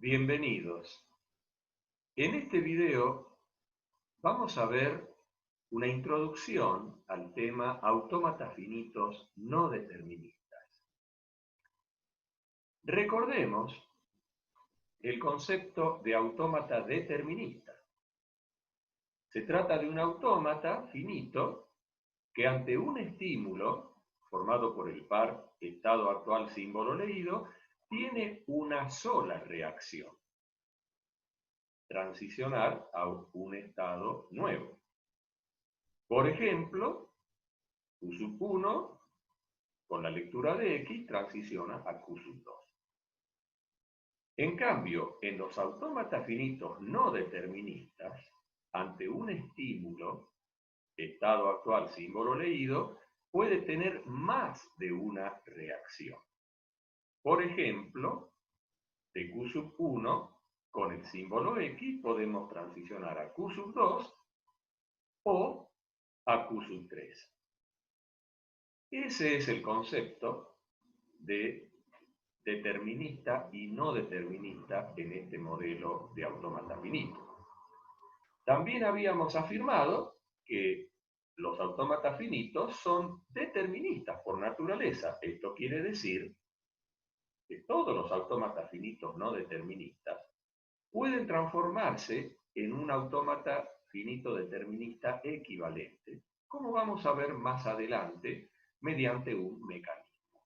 Bienvenidos. En este video vamos a ver una introducción al tema autómatas finitos no deterministas. Recordemos el concepto de autómata determinista. Se trata de un autómata finito que ante un estímulo formado por el par estado actual símbolo leído tiene una sola reacción: transicionar a un estado nuevo. Por ejemplo, Q1 con la lectura de X transiciona a Q2. En cambio, en los autómatas finitos no deterministas, ante un estímulo, estado actual símbolo leído, puede tener más de una reacción. Por ejemplo, de Q1 con el símbolo X podemos transicionar a Q2 o a Q3. Ese es el concepto de determinista y no determinista en este modelo de autómata finito. También habíamos afirmado que los autómatas finitos son deterministas por naturaleza. Esto quiere decir que todos los autómatas finitos no deterministas pueden transformarse en un autómata finito determinista equivalente, como vamos a ver más adelante mediante un mecanismo.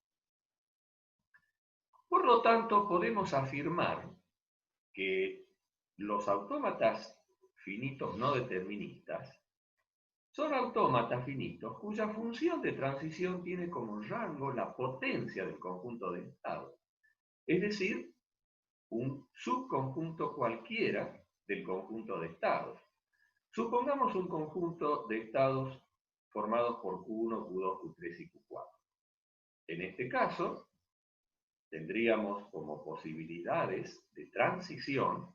Por lo tanto, podemos afirmar que los autómatas finitos no deterministas son autómatas finitos cuya función de transición tiene como rango la potencia del conjunto de estados, es decir, un subconjunto cualquiera del conjunto de estados. Supongamos un conjunto de estados formados por Q1, Q2, Q3 y Q4. En este caso, tendríamos como posibilidades de transición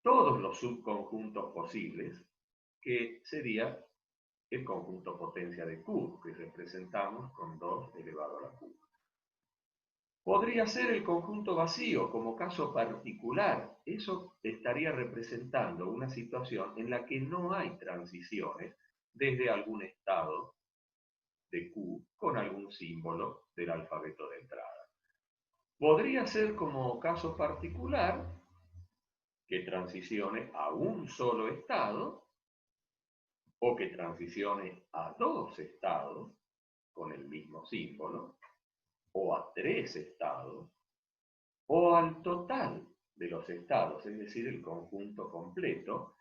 todos los subconjuntos posibles, que sería el conjunto potencia de Q, que representamos con 2 elevado a la Q. Podría ser el conjunto vacío como caso particular. Eso estaría representando una situación en la que no hay transiciones desde algún estado de Q con algún símbolo del alfabeto de entrada. Podría ser como caso particular que transicione a un solo estado o que transicione a dos estados con el mismo símbolo, o a tres estados, o al total de los estados, es decir, el conjunto completo,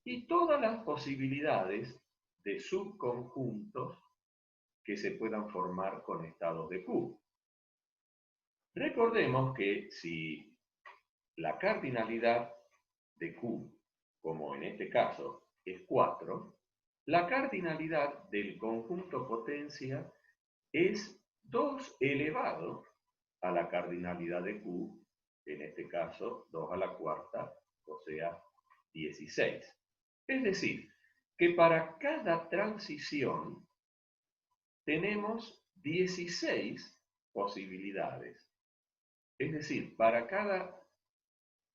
y todas las posibilidades de subconjuntos que se puedan formar con estados de Q. Recordemos que si la cardinalidad de Q, como en este caso, es 4, la cardinalidad del conjunto potencia es 2 elevado a la cardinalidad de Q, en este caso 2 a la cuarta, o sea, 16. Es decir, que para cada transición tenemos 16 posibilidades. Es decir, para cada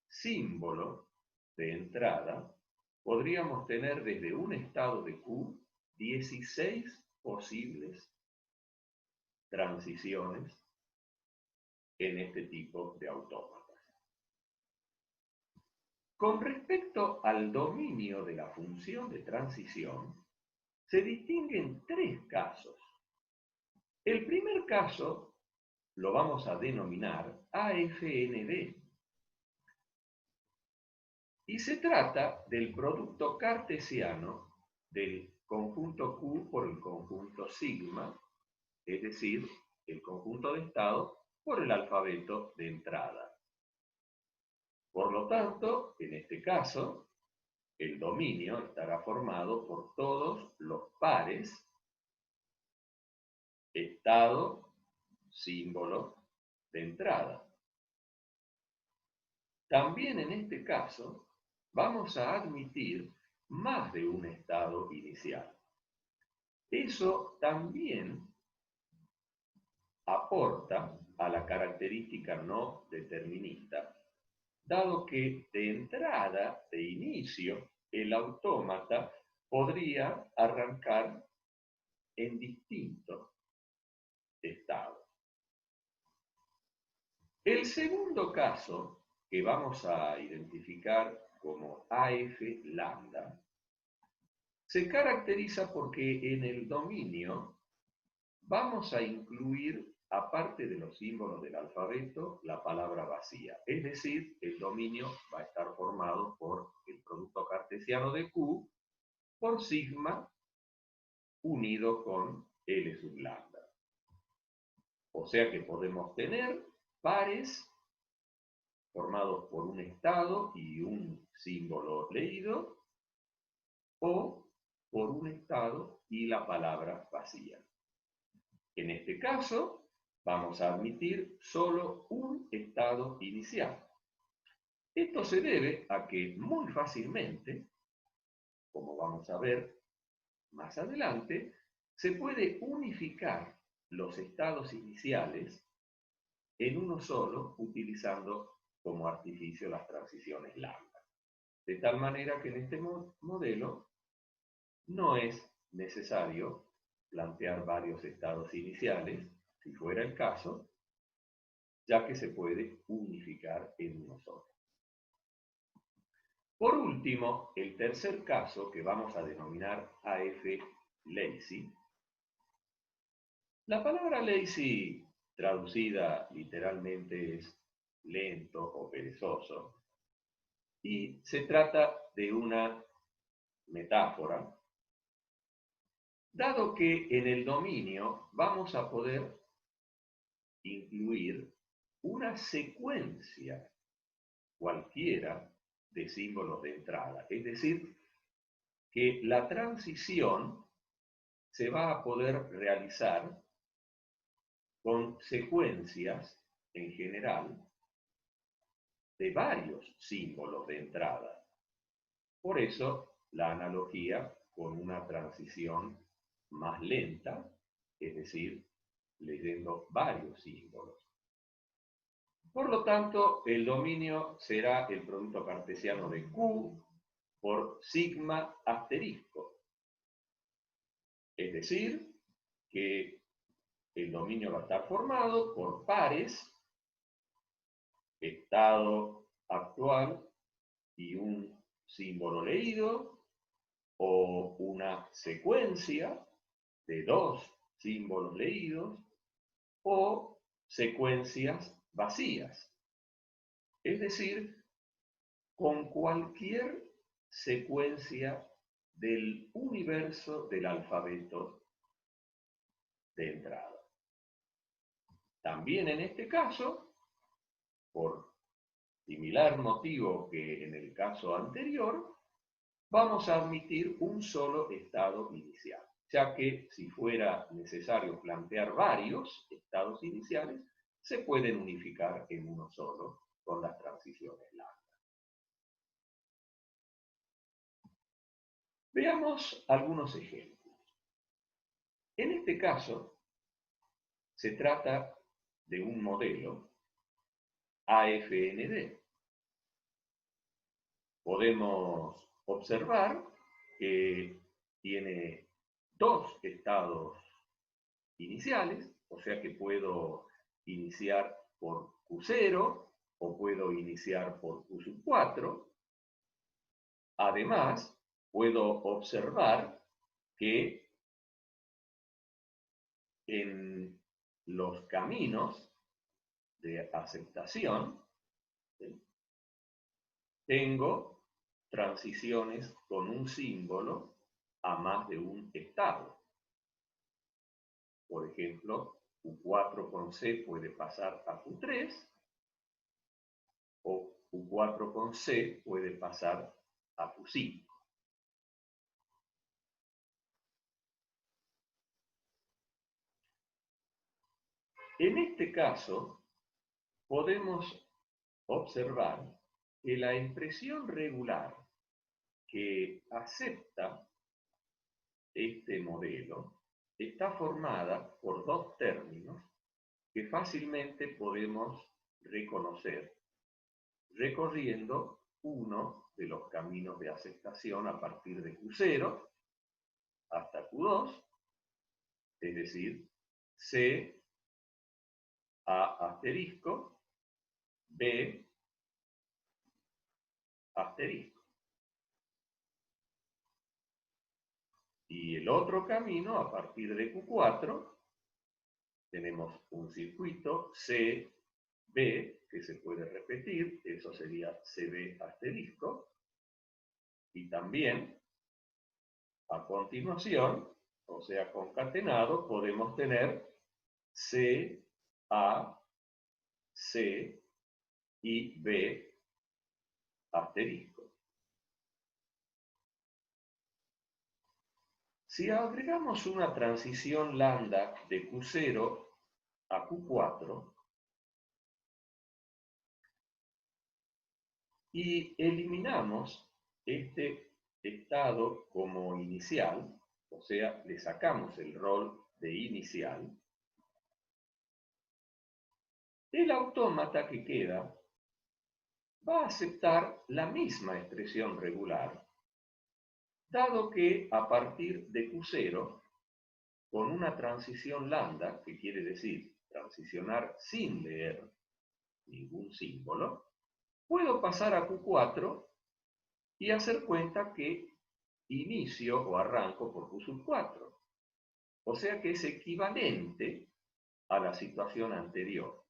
símbolo de entrada podríamos tener desde un estado de Q 16 posibles transiciones en este tipo de autómatas. Con respecto al dominio de la función de transición, se distinguen 3 casos. El primer caso lo vamos a denominar AFND, y se trata del producto cartesiano del conjunto Q por el conjunto sigma, es decir, el conjunto de estados por el alfabeto de entrada. Por lo tanto, en este caso, el dominio estará formado por todos los pares estado, símbolo de entrada. También en este caso, vamos a admitir más de un estado inicial. Eso también aporta a la característica no determinista dado que de entrada, de inicio, el autómata podría arrancar en distintos estados. El segundo caso, que vamos a identificar como AF lambda, se caracteriza porque en el dominio vamos a incluir, aparte de los símbolos del alfabeto, la palabra vacía. Es decir, el dominio va a estar formado por el producto cartesiano de Q por sigma unido con L sub lambda. O sea que podemos tener pares formados por un estado y un símbolo leído, o por un estado y la palabra vacía. En este caso, vamos a admitir solo un estado inicial. Esto se debe a que muy fácilmente, como vamos a ver más adelante, se puede unificar los estados iniciales en uno solo utilizando como artificio las transiciones lambda. De tal manera que en este modelo no es necesario plantear varios estados iniciales, si fuera el caso, ya que se puede unificar en uno solo. Por último, el tercer caso, que vamos a denominar AF lazy. La palabra lazy, traducida literalmente, es lento o perezoso, y se trata de una metáfora, dado que en el dominio vamos a poder incluir una secuencia cualquiera de símbolos de entrada. Es decir, que la transición se va a poder realizar con secuencias en general de varios símbolos de entrada. Por eso la analogía con una transición más lenta, es decir, leyendo varios símbolos. Por lo tanto, el dominio será el producto cartesiano de Q por sigma asterisco. Es decir, que el dominio va a estar formado por pares, estado actual y un símbolo leído, o una secuencia de dos símbolos leídos, o secuencias vacías. Es decir, con cualquier secuencia del universo del alfabeto de entrada. También en este caso, por similar motivo que en el caso anterior, vamos a admitir un solo estado inicial, ya que si fuera necesario plantear varios estados iniciales, se pueden unificar en uno solo con las transiciones lambda. Veamos algunos ejemplos. En este caso, se trata de un modelo AFND. Podemos observar que tiene dos estados iniciales, o sea que puedo iniciar por Q0 o puedo iniciar por Q4. Además, puedo observar que en los caminos de aceptación, ¿sí?, tengo transiciones con un símbolo a más de un estado. Por ejemplo, Q4 con C puede pasar a Q3, o Q4 con C puede pasar a Q5. En este caso, podemos observar que la expresión regular que acepta este modelo está formada por dos términos que fácilmente podemos reconocer recorriendo uno de los caminos de aceptación a partir de Q0 hasta Q2, es decir, C, A asterisco, B asterisco. Y el otro camino, a partir de Q4, tenemos un circuito CB, que se puede repetir, eso sería CB asterisco, y también, a continuación, o sea, concatenado, podemos tener C, A, C y B asterisco. Si agregamos una transición lambda de Q0 a Q4 y eliminamos este estado como inicial, o sea, le sacamos el rol de inicial, el autómata que queda va a aceptar la misma expresión regular, dado que a partir de Q0, con una transición lambda, que quiere decir transicionar sin leer ningún símbolo, puedo pasar a Q4 y hacer cuenta que inicio o arranco por Q4. O sea que es equivalente a la situación anterior.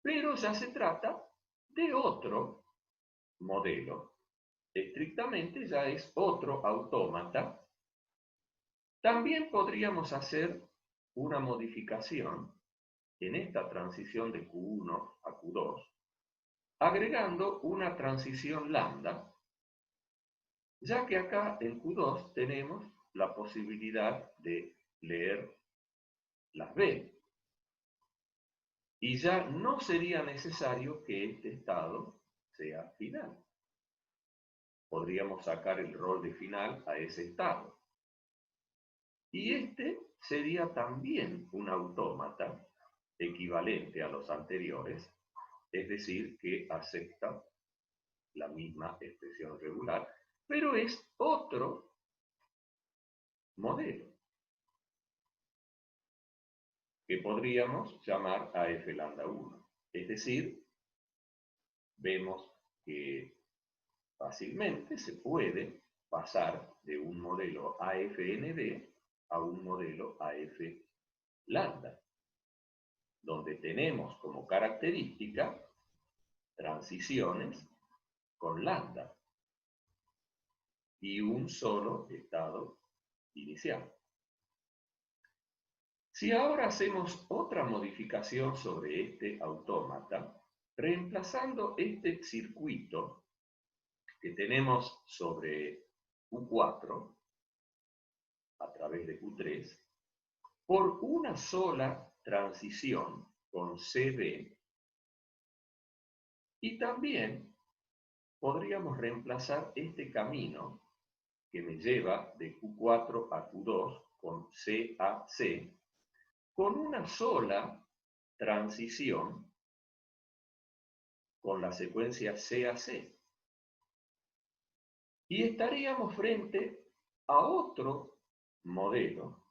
Pero ya se trata de otro modelo. Estrictamente ya es otro autómata. También podríamos hacer una modificación en esta transición de Q1 a Q2, agregando una transición lambda, ya que acá en Q2 tenemos la posibilidad de leer las B. Y ya no sería necesario que este estado sea final. Podríamos sacar el rol de final a ese estado. Y este sería también un autómata equivalente a los anteriores, es decir, que acepta la misma expresión regular, pero es otro modelo que podríamos llamar AF lambda 1. Es decir, vemos que fácilmente se puede pasar de un modelo AFND a un modelo AF lambda, donde tenemos como característica transiciones con lambda y un solo estado inicial. Si ahora hacemos otra modificación sobre este autómata, reemplazando este circuito que tenemos sobre Q4 a través de Q3 por una sola transición con CB, y también podríamos reemplazar este camino que me lleva de Q4 a Q2 con CAC con una sola transición con la secuencia CAC. Y estaríamos frente a otro modelo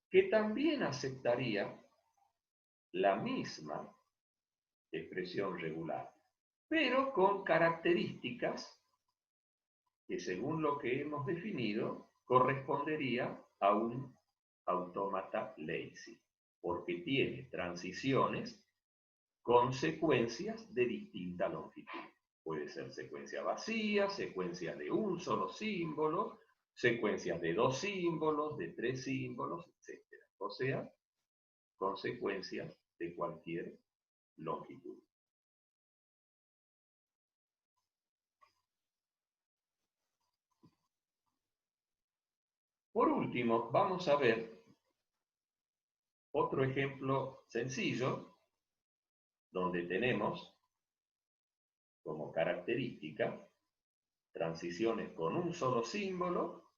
que también aceptaría la misma expresión regular, pero con características que, según lo que hemos definido, correspondería a un autómata lazy, porque tiene transiciones con secuencias de distinta longitud. Puede ser secuencia vacía, secuencia de un solo símbolo, secuencias de 2 símbolos, de 3 símbolos, etc. O sea, consecuencias de cualquier longitud. Por último, vamos a ver otro ejemplo sencillo donde tenemos como característica transiciones con un solo símbolo,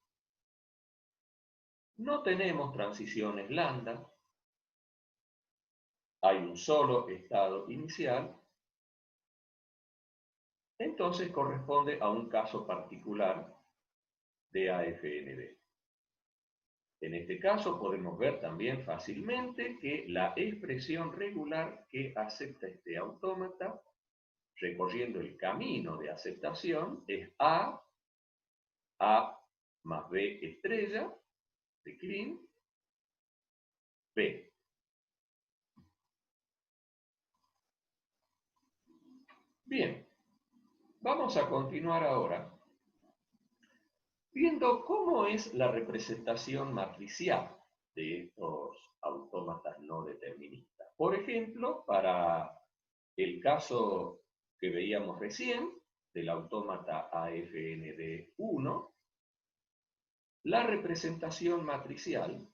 no tenemos transiciones lambda, hay un solo estado inicial entonces corresponde a un caso particular de AFND. En este caso podemos ver también fácilmente que la expresión regular que acepta este autómata, recorriendo el camino de aceptación, es A más B estrella de Kleene, B. Bien, vamos a continuar ahora viendo cómo es la representación matricial de estos autómatas no deterministas. Por ejemplo, para el caso que veíamos recién, del autómata AFND1, la representación matricial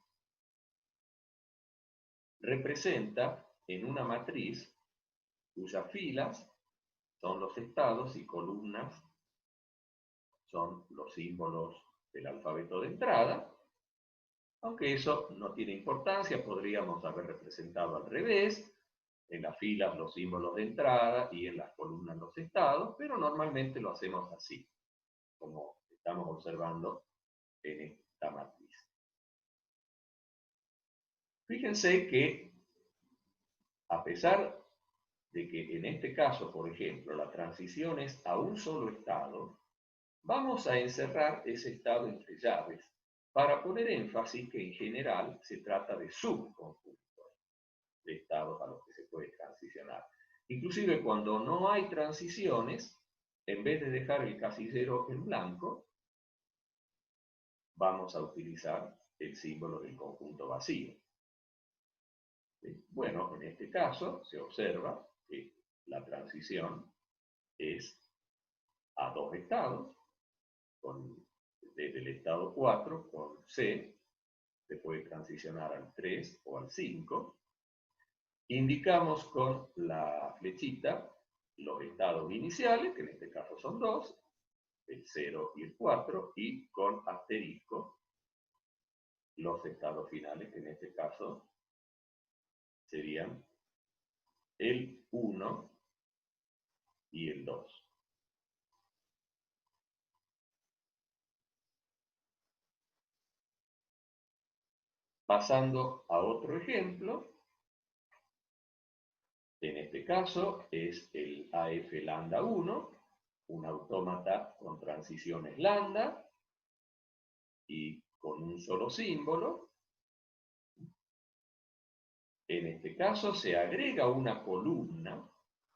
representa en una matriz cuyas filas son los estados y columnas son los símbolos del alfabeto de entrada, aunque eso no tiene importancia, podríamos haber representado al revés, en las filas los símbolos de entrada y en las columnas los estados, pero normalmente lo hacemos así, como estamos observando en esta matriz. Fíjense que, a pesar de que en este caso, por ejemplo, la transición es a un solo estado, vamos a encerrar ese estado entre llaves para poner énfasis que en general se trata de subconjuntos de estados a los que se puede transicionar. Inclusive cuando no hay transiciones, en vez de dejar el casillero en blanco, vamos a utilizar el símbolo del conjunto vacío. Bueno, en este caso se observa que la transición es a dos estados, desde el estado 4 con C, se puede transicionar al 3 o al 5. Indicamos con la flechita los estados iniciales, que en este caso son dos, el 0 y el 4, y con asterisco los estados finales, que en este caso serían el 1 y el 2. Pasando a otro ejemplo, en este caso es el AF lambda 1, un autómata con transiciones lambda y con un solo símbolo. En este caso se agrega una columna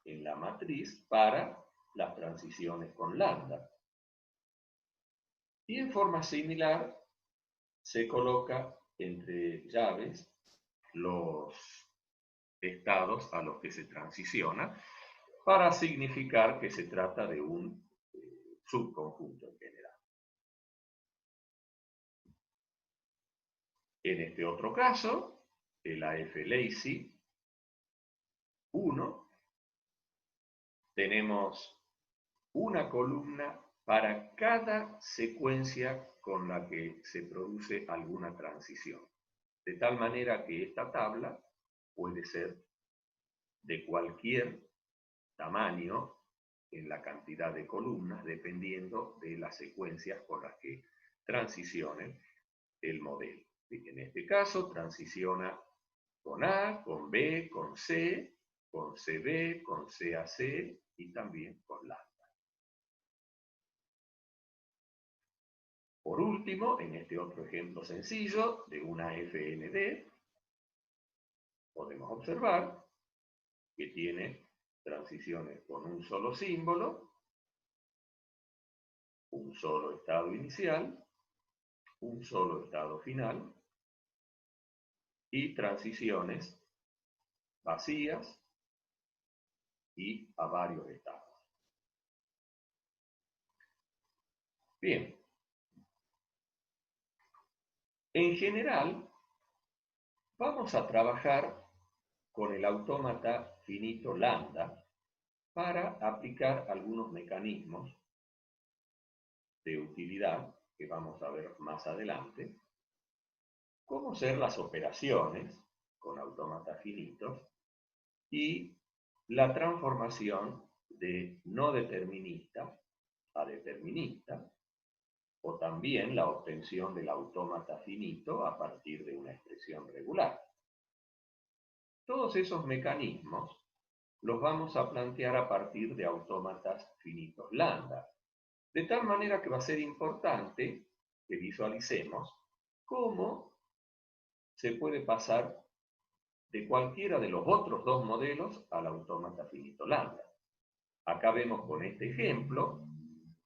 en la matriz para las transiciones con lambda. Y en forma similar se coloca entre llaves los estados a los que se transiciona para significar que se trata de un subconjunto en general. En este otro caso, el AF lazy 1, tenemos una columna para cada secuencia con la que se produce alguna transición. De tal manera que esta tabla puede ser de cualquier tamaño en la cantidad de columnas, dependiendo de las secuencias con las que transicione el modelo. En este caso, transiciona con A, con B, con C, con CB, con CAC y también con lambda. Por último, en este otro ejemplo sencillo de una FND, podemos observar que tiene transiciones con un solo símbolo, un solo estado inicial, un solo estado final y transiciones vacías y a varios estados. Bien. En general, vamos a trabajar con el autómata finito lambda para aplicar algunos mecanismos de utilidad que vamos a ver más adelante, cómo ser las operaciones con autómatas finitos y la transformación de no determinista a determinista, o también la obtención del autómata finito a partir de una expresión regular. Todos esos mecanismos los vamos a plantear a partir de autómatas finitos lambda, de tal manera que va a ser importante que visualicemos cómo se puede pasar de cualquiera de los otros dos modelos al autómata finito lambda. Acá vemos con este ejemplo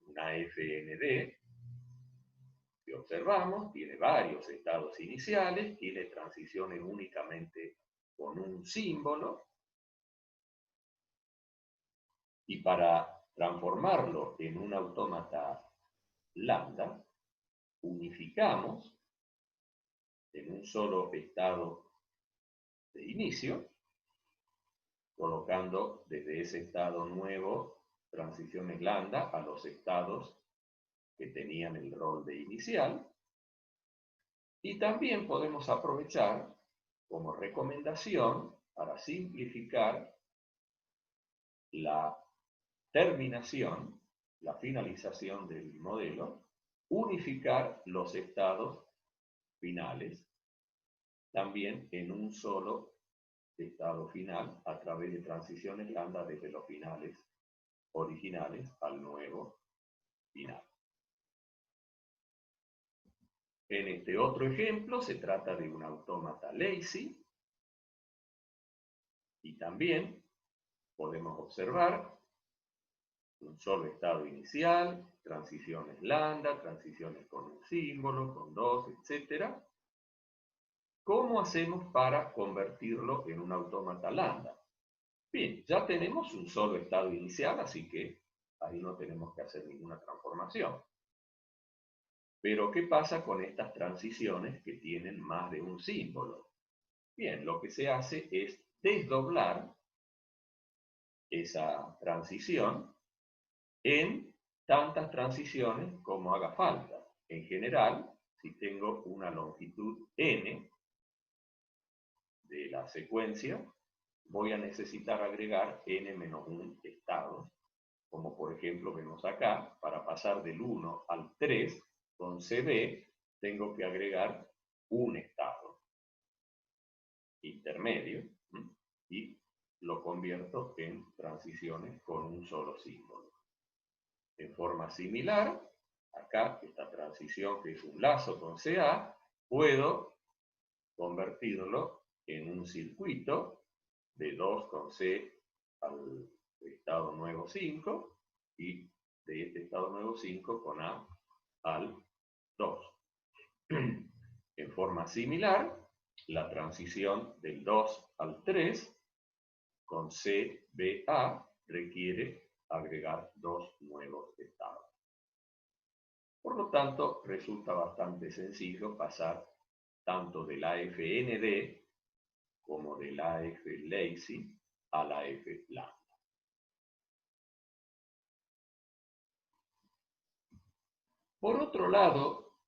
una FND que observamos, tiene varios estados iniciales, tiene transiciones únicamente con un símbolo, y para transformarlo en un autómata lambda, unificamos en un solo estado de inicio, colocando desde ese estado nuevo transiciones lambda a los estados que tenían el rol de inicial, y también podemos aprovechar como recomendación para simplificar la terminación, la finalización del modelo, unificar los estados finales también en un solo estado final a través de transiciones lambda desde los finales originales al nuevo final. En este otro ejemplo se trata de un autómata lazy y también podemos observar un solo estado inicial, transiciones lambda, transiciones con un símbolo, con dos, etc. ¿Cómo hacemos para convertirlo en un autómata lambda? Bien, ya tenemos un solo estado inicial, así que ahí no tenemos que hacer ninguna transformación. Pero, ¿qué pasa con estas transiciones que tienen más de un símbolo? Bien, lo que se hace es desdoblar esa transición en tantas transiciones como haga falta. En general, si tengo una longitud n de la secuencia, voy a necesitar agregar n-1 estados, como por ejemplo vemos acá, para pasar del 1 al 3 con CB, tengo que agregar un estado intermedio y lo convierto en transiciones con un solo símbolo. En forma similar, acá esta transición que es un lazo con CA, puedo convertirlo en un circuito de 2 con C al estado nuevo 5 y de este estado nuevo 5 con A al 2. En forma similar, la transición del 2 al 3 con CBA requiere agregar dos nuevos estados. Por lo tanto, resulta bastante sencillo pasar tanto de la FND como de la F lazy a la F lambda. Por otro lado,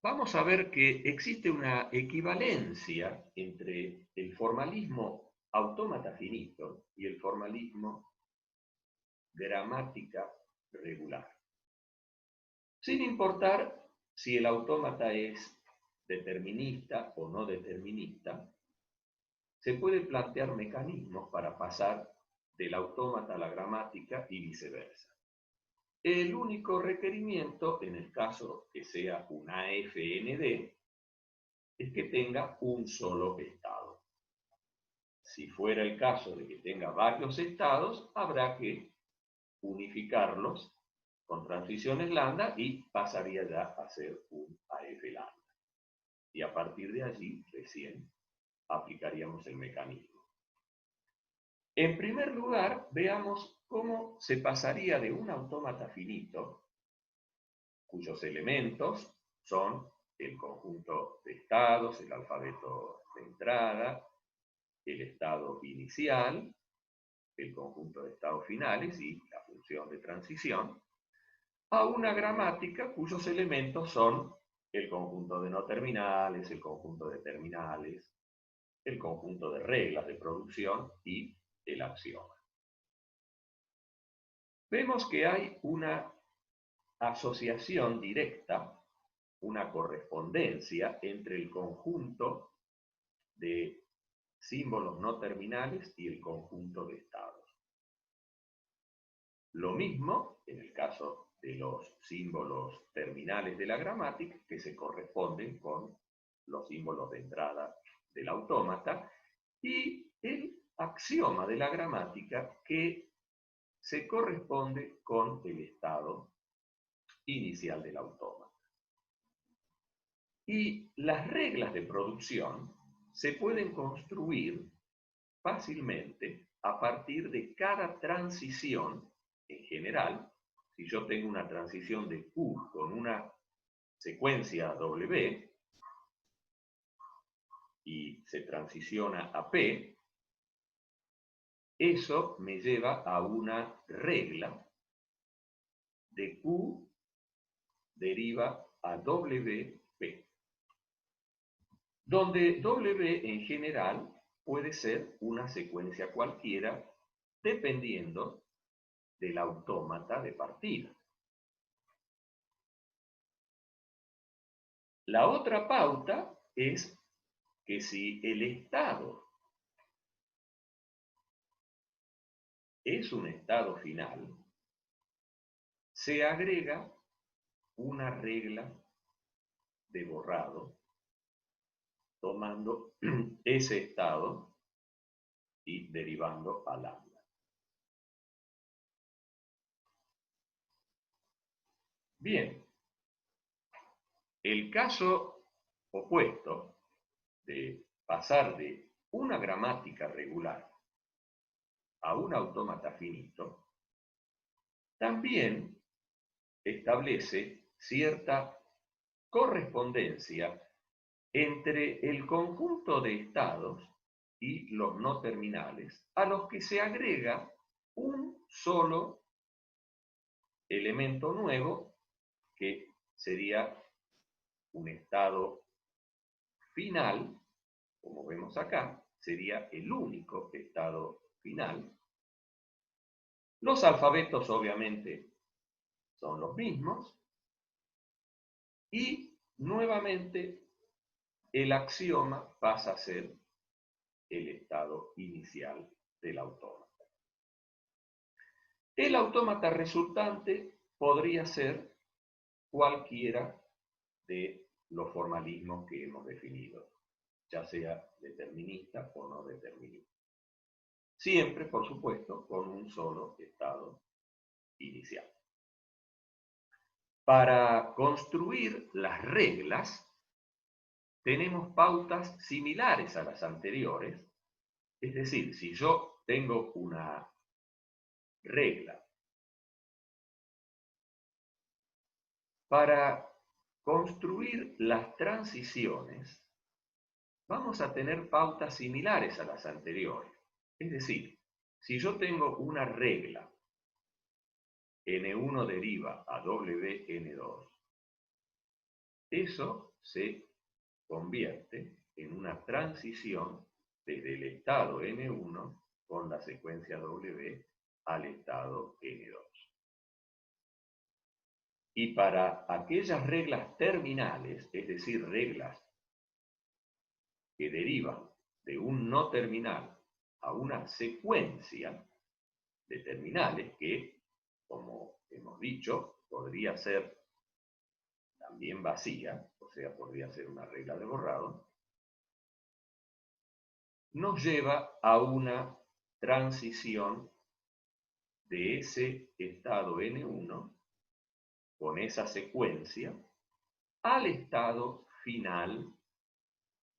vamos a ver que existe una equivalencia entre el formalismo autómata finito y el formalismo gramática regular. Sin importar si el autómata es determinista o no determinista, se puede plantear mecanismos para pasar del autómata a la gramática y viceversa. El único requerimiento, en el caso que sea una FND, es que tenga un solo estado. Si fuera el caso de que tenga varios estados, habrá que unificarlos con transiciones lambda y pasaría ya a ser un AF lambda. Y a partir de allí recién aplicaríamos el mecanismo. En primer lugar, veamos cómo se pasaría de un autómata finito, cuyos elementos son el conjunto de estados, el alfabeto de entrada, el estado inicial, el conjunto de estados finales y la función de transición, a una gramática cuyos elementos son el conjunto de no terminales, el conjunto de terminales, el conjunto de reglas de producción y el axioma. vemos que hay una asociación directa, una correspondencia entre el conjunto de símbolos no terminales y el conjunto de estados. Lo mismo en el caso de los símbolos terminales de la gramática, que se corresponden con los símbolos de entrada del autómata, y el axioma de la gramática, que se corresponde con el estado inicial del autómata. Y las reglas de producción se pueden construir fácilmente a partir de cada transición. En general, si yo tengo una transición de Q con una secuencia W y se transiciona a P, eso me lleva a una regla de Q deriva a WP, donde W en general puede ser una secuencia cualquiera dependiendo del autómata de partida. La otra pauta es que si el estado es un estado final, se agrega una regla de borrado tomando ese estado y derivando a lambda. Bien, el caso opuesto de pasar de una gramática regular a un autómata finito también establece cierta correspondencia entre el conjunto de estados y los no terminales, a los que se agrega un solo elemento nuevo, que sería un estado final, como vemos acá, sería el único estado final. Los alfabetos obviamente son los mismos, y nuevamente el axioma pasa a ser el estado inicial del autómata. El autómata resultante podría ser cualquiera de los formalismos que hemos definido, ya sea determinista o no determinista. Siempre, por supuesto, con un solo estado inicial. Para construir las reglas, tenemos pautas similares a las anteriores. Es decir, si yo tengo una regla para construir las transiciones, vamos a tener pautas similares a las anteriores. Es decir, si yo tengo una regla N1 deriva a WN2, eso se convierte en una transición desde el estado N1 con la secuencia W al estado N2. Y para aquellas reglas terminales, es decir, reglas que derivan de un no terminal a una secuencia de terminales que, como hemos dicho, podría ser también vacía, o sea, podría ser una regla de borrado, nos lleva a una transición de ese estado N1 con esa secuencia al estado final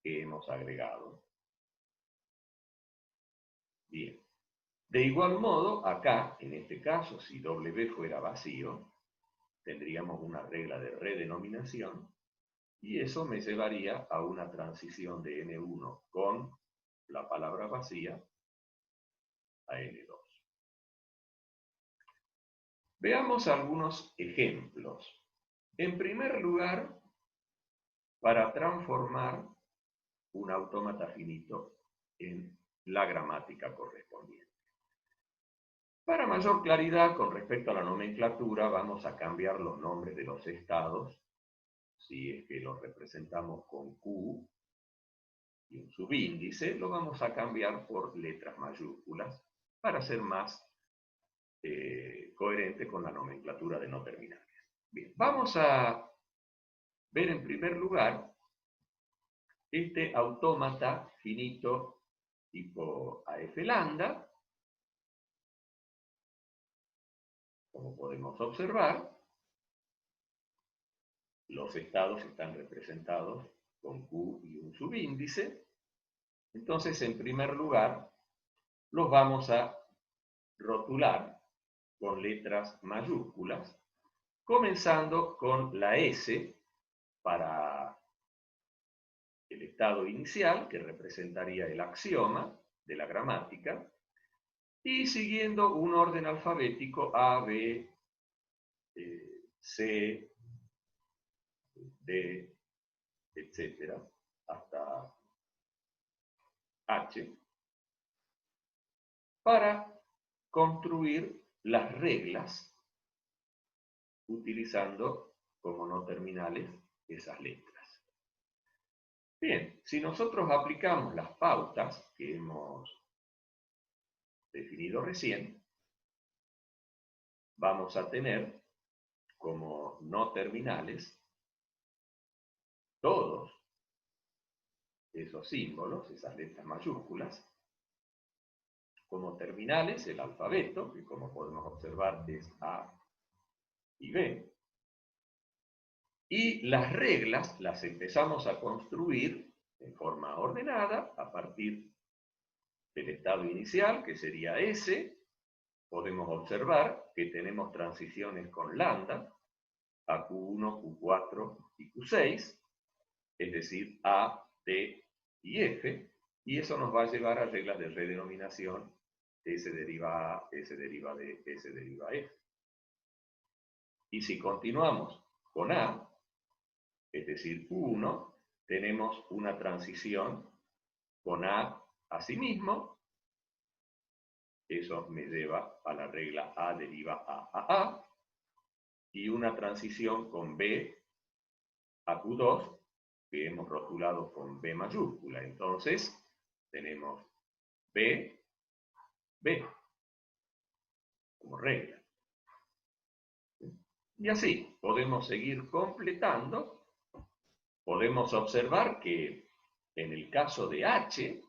que hemos agregado. Bien. De igual modo, acá, en este caso, si W fuera vacío, tendríamos una regla de redenominación, y eso me llevaría a una transición de N1 con la palabra vacía a N2. Veamos algunos ejemplos. En primer lugar, para transformar un autómata finito en la gramática correspondiente. Para mayor claridad con respecto a la nomenclatura, vamos a cambiar los nombres de los estados, si es que los representamos con Q y un subíndice, lo vamos a cambiar por letras mayúsculas para ser más coherente con la nomenclatura de no terminales. Bien, vamos a ver en primer lugar este autómata finito tipo AF lambda. Como podemos observar, los estados están representados con Q y un subíndice. Entonces, en primer lugar, los vamos a rotular con letras mayúsculas, comenzando con la S para el estado inicial, que representaría el axioma de la gramática, y siguiendo un orden alfabético A, B, C, D, etcétera, hasta H, para construir las reglas utilizando como no terminales esas letras. Bien, si nosotros aplicamos las pautas que hemos definido recién, vamos a tener como no terminales todos esos símbolos, esas letras mayúsculas, como terminales el alfabeto, que como podemos observar es A y B, y las reglas las empezamos a construir en forma ordenada a partir del estado inicial, que sería S. Podemos observar que tenemos transiciones con lambda a Q1, Q4 y Q6, es decir, A, T y F, y eso nos va a llevar a reglas de redenominación S deriva A, S deriva D, S deriva F. Y si continuamos con A, es decir, Q1, tenemos una transición con A sí mismo. Eso me lleva a la regla A deriva A, y una transición con B a Q2, que hemos rotulado con B mayúscula. Entonces, tenemos B, B, como regla. Y así, podemos seguir completando. Podemos observar que en el caso de H,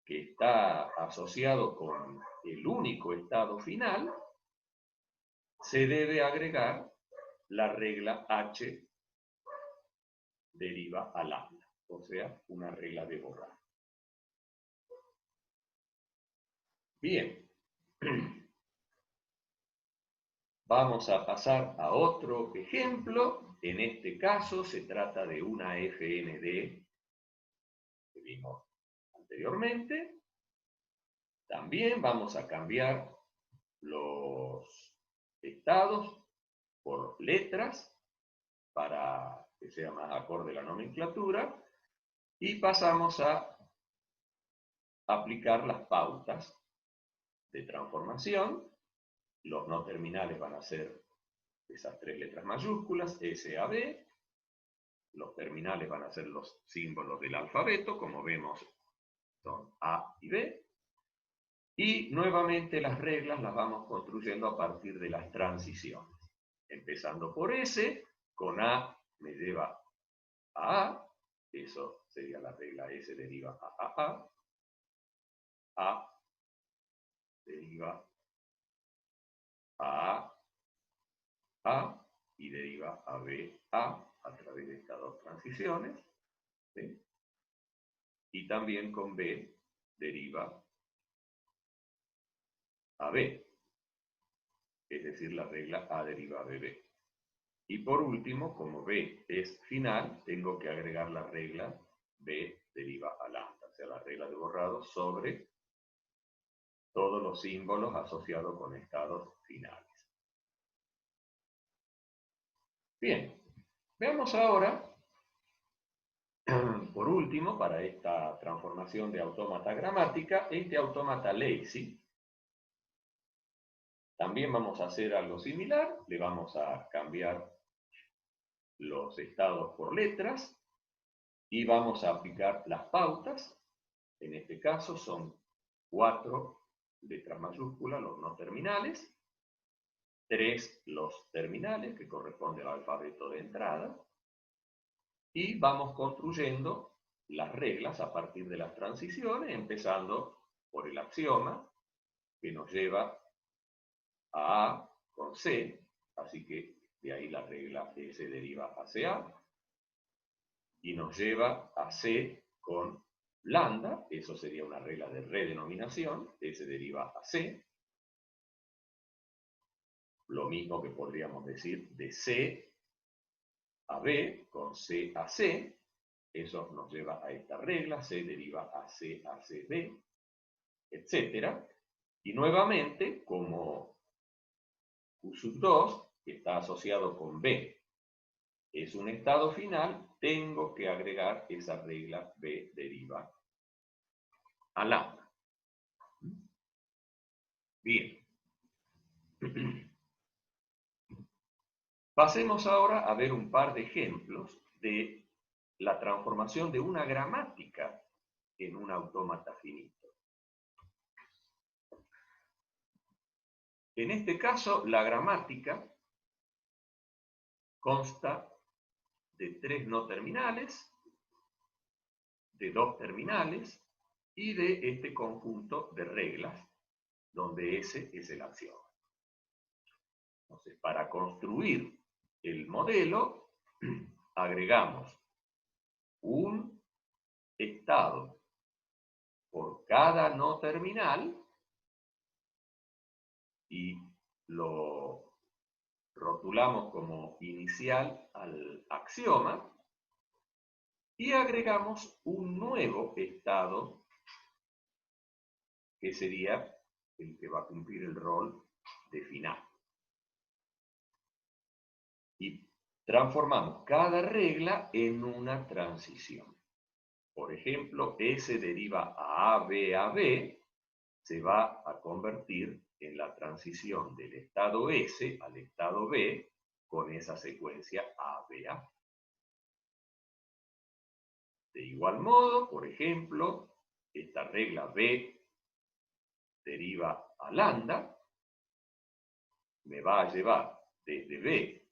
que está asociado con el único estado final, se debe agregar la regla H deriva a lambda, o sea, una regla de borrar. Bien, vamos a pasar a otro ejemplo. En este caso se trata de una FND que vimos anteriormente. También vamos a cambiar los estados por letras para que sea más acorde la nomenclatura, y pasamos a aplicar las pautas de transformación. Los no terminales van a ser esas tres letras mayúsculas, S, A, B. Los terminales van a ser los símbolos del alfabeto, como vemos son A y B. Y nuevamente las reglas las vamos construyendo a partir de las transiciones. Empezando por S, con A me lleva a A, eso sería la regla S deriva A deriva a y deriva a B, a través de estas dos transiciones, ¿sí? Y también con B deriva a B, es decir, la regla A deriva a BB. Y por último, como B es final, tengo que agregar la regla B deriva a lambda, o sea, la regla de borrado sobre todos los símbolos asociados con estados finales. Bien, veamos ahora, por último, para esta transformación de autómata gramática, este autómata lazy, También vamos a hacer algo similar, le vamos a cambiar los estados por letras y vamos a aplicar las pautas. En este caso son 4 letras mayúsculas, los no terminales, 3 los terminales, que corresponde al alfabeto de entrada, y vamos construyendo las reglas a partir de las transiciones, empezando por el axioma, que nos lleva a A con C, así que de ahí la regla S deriva a CA, y nos lleva a C con lambda, eso sería una regla de redenominación, S deriva a C, lo mismo que podríamos decir de C a B con C a C, eso nos lleva a esta regla, C deriva a CB, etc. Y nuevamente, como Q2, que está asociado con B, es un estado final, tengo que agregar esa regla B deriva a lambda. Bien. Pasemos ahora a ver un par de ejemplos de la transformación de una gramática en un autómata finito. En este caso, la gramática consta de 3 no terminales, de 2 terminales y de este conjunto de reglas, donde S es el axioma. Entonces, para construir el modelo, agregamos un estado por cada no terminal y lo rotulamos como inicial al axioma y agregamos un nuevo estado que sería el que va a cumplir el rol de final. Y transformamos cada regla en una transición. Por ejemplo, S deriva a B, se va a convertir en la transición del estado S al estado B con esa secuencia ABA. De igual modo, por ejemplo, esta regla B deriva a lambda, me va a llevar desde B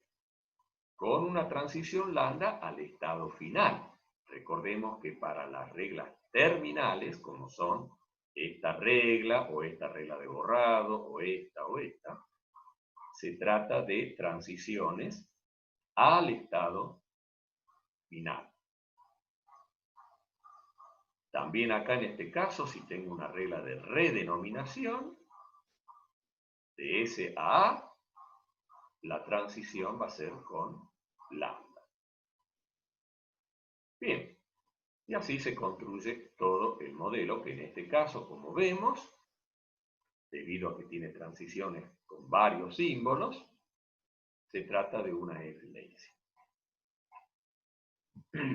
con una transición lambda al estado final. Recordemos que para las reglas terminales, como son esta regla de borrado o esta, se trata de transiciones al estado final. También acá en este caso, si tengo una regla de redenominación, de S a A, la transición va a ser con lambda. Bien, y así se construye todo el modelo, que en este caso, como vemos, debido a que tiene transiciones con varios símbolos, se trata de una F-LACY.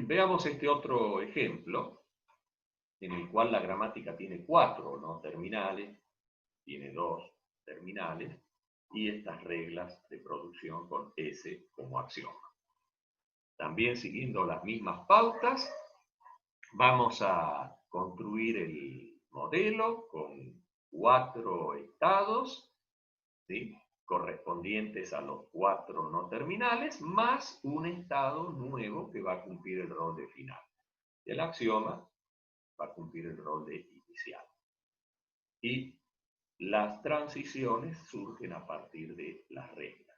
Veamos este otro ejemplo, en el cual la gramática tiene 4 no terminales, tiene 2 terminales, y estas reglas de producción con S como axioma. También siguiendo las mismas pautas, vamos a construir el modelo con 4 estados, ¿sí?, correspondientes a los 4 no terminales, más un estado nuevo que va a cumplir el rol de final. El axioma va a cumplir el rol de inicial. Y las transiciones surgen a partir de las reglas.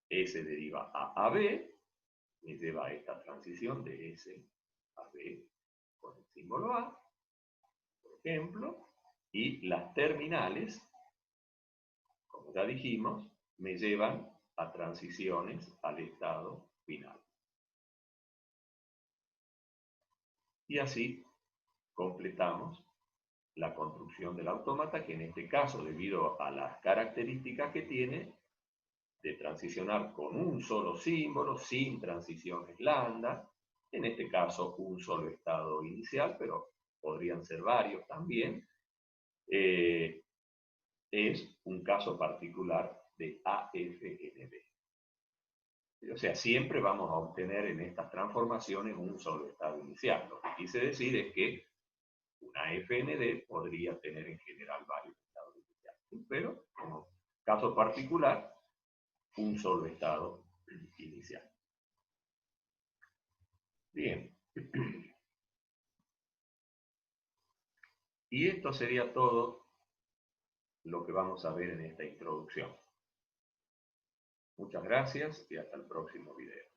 S deriva a B, me lleva a esta transición de S a B con el símbolo A, por ejemplo, y las terminales, como ya dijimos, me llevan a transiciones al estado final. Y así completamos la construcción del autómata, que en este caso, debido a las características que tiene, de transicionar con un solo símbolo, sin transiciones lambda, en este caso un solo estado inicial, pero podrían ser varios también, es un caso particular de AFND. O sea, siempre vamos a obtener en estas transformaciones un solo estado inicial. Lo que quise decir es que una FND podría tener en general varios estados iniciales, pero como caso particular, un solo estado inicial. Bien. Y esto sería todo lo que vamos a ver en esta introducción. Muchas gracias y hasta el próximo video.